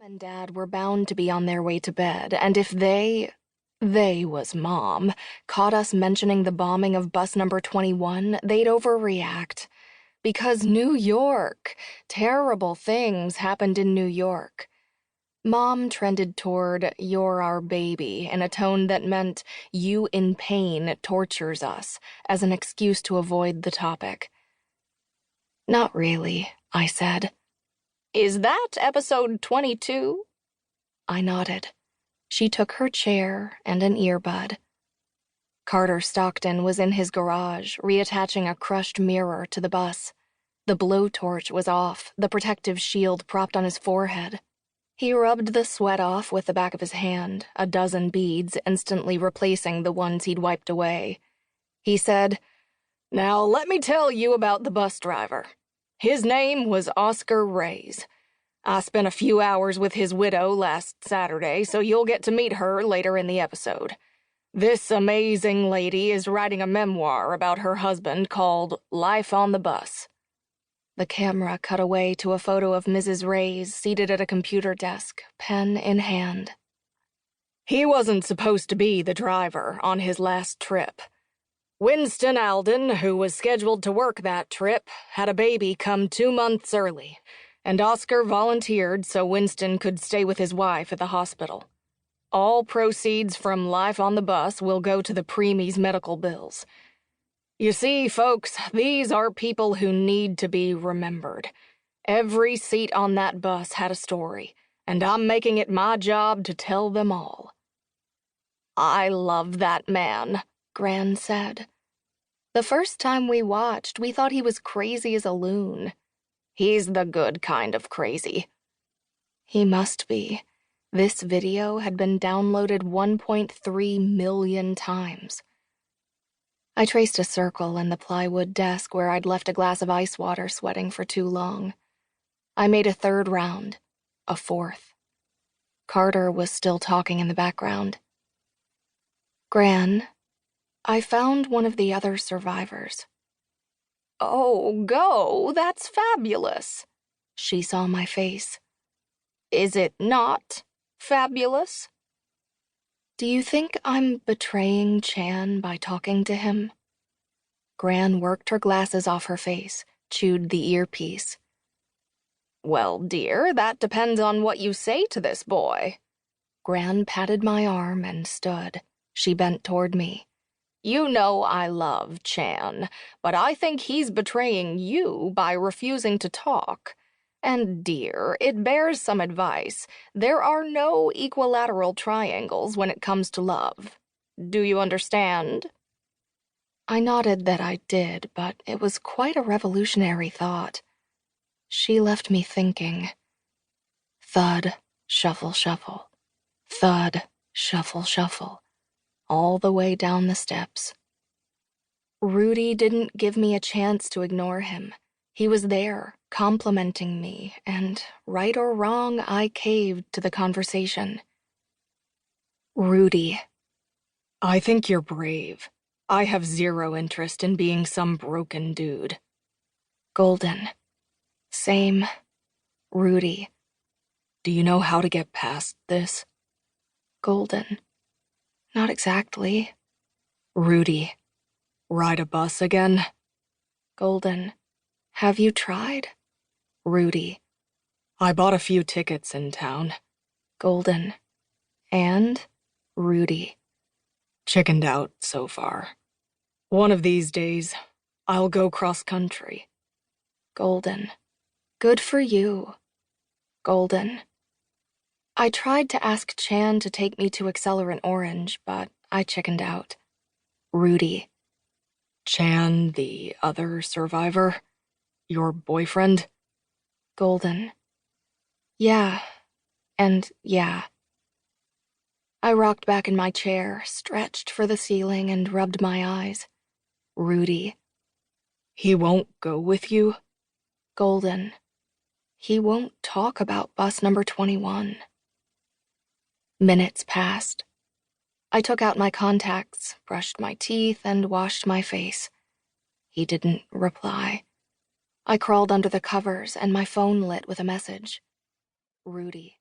and Dad were bound to be on their way to bed, and if they was Mom, caught us mentioning the bombing of bus number 21, they'd overreact. Because New York, terrible things happened in New York. Mom trended toward "you're our baby" in a tone that meant "you in pain tortures us" as an excuse to avoid the topic. "Not really," I said. "Is that episode 22? I nodded. She took her chair and an earbud. Carter Stockton was in his garage, reattaching a crushed mirror to the bus. The blowtorch was off, the protective shield propped on his forehead. He rubbed the sweat off with the back of his hand, a dozen beads instantly replacing the ones he'd wiped away. He said, "Now let me tell you about the bus driver. His name was Oscar Reyes. I spent a few hours with his widow last Saturday, so you'll get to meet her later in the episode. This amazing lady is writing a memoir about her husband called Life on the Bus." The camera cut away to a photo of Mrs. Reyes seated at a computer desk, pen in hand. "He wasn't supposed to be the driver on his last trip. Winston Alden, who was scheduled to work that trip, had a baby come 2 months early, and Oscar volunteered so Winston could stay with his wife at the hospital. All proceeds from Life on the Bus will go to the preemie's medical bills. You see, folks, these are people who need to be remembered. Every seat on that bus had a story, and I'm making it my job to tell them all." "I love that man," Gran said. "The first time we watched, we thought he was crazy as a loon." "He's the good kind of crazy." He must be. This video had been downloaded 1.3 million times. I traced a circle in the plywood desk where I'd left a glass of ice water sweating for too long. I made a third round, a fourth. Carter was still talking in the background. "Gran, I found one of the other survivors." "Oh, Go, that's fabulous." She saw my face. "Is it not fabulous?" "Do you think I'm betraying Chan by talking to him?" Gran worked her glasses off her face, chewed the earpiece. "Well, dear, that depends on what you say to this boy." Gran patted my arm and stood. She bent toward me. "You know I love Chan, but I think he's betraying you by refusing to talk. And, dear, it bears some advice. There are no equilateral triangles when it comes to love. Do you understand?" I nodded that I did, but it was quite a revolutionary thought. She left me thinking. Thud, shuffle, shuffle. Thud, shuffle, shuffle. All the way down the steps. Rudy didn't give me a chance to ignore him. He was there, complimenting me, and, right or wrong, I caved to the conversation. "Rudy, I think you're brave. I have zero interest in being some broken dude." Golden. Same. Rudy. "Do you know how to get past this?" Golden. Not exactly. Rudy. "Ride a bus again?" Golden. "Have you tried?" Rudy. "I bought a few tickets in town." Golden. And? Rudy. "Chickened out so far. One of these days, I'll go cross-country." Golden. "Good for you." Golden. I tried to ask Chan to take me to Accelerant Orange, but I chickened out. Rudy. "Chan, the other survivor? Your boyfriend?" Golden. "Yeah. And yeah." I rocked back in my chair, stretched for the ceiling, and rubbed my eyes. Rudy. "He won't go with you?" Golden. "He won't talk about bus number 21. Minutes passed. I took out my contacts, brushed my teeth, and washed my face. He didn't reply. I crawled under the covers, and my phone lit with a message. Rudy.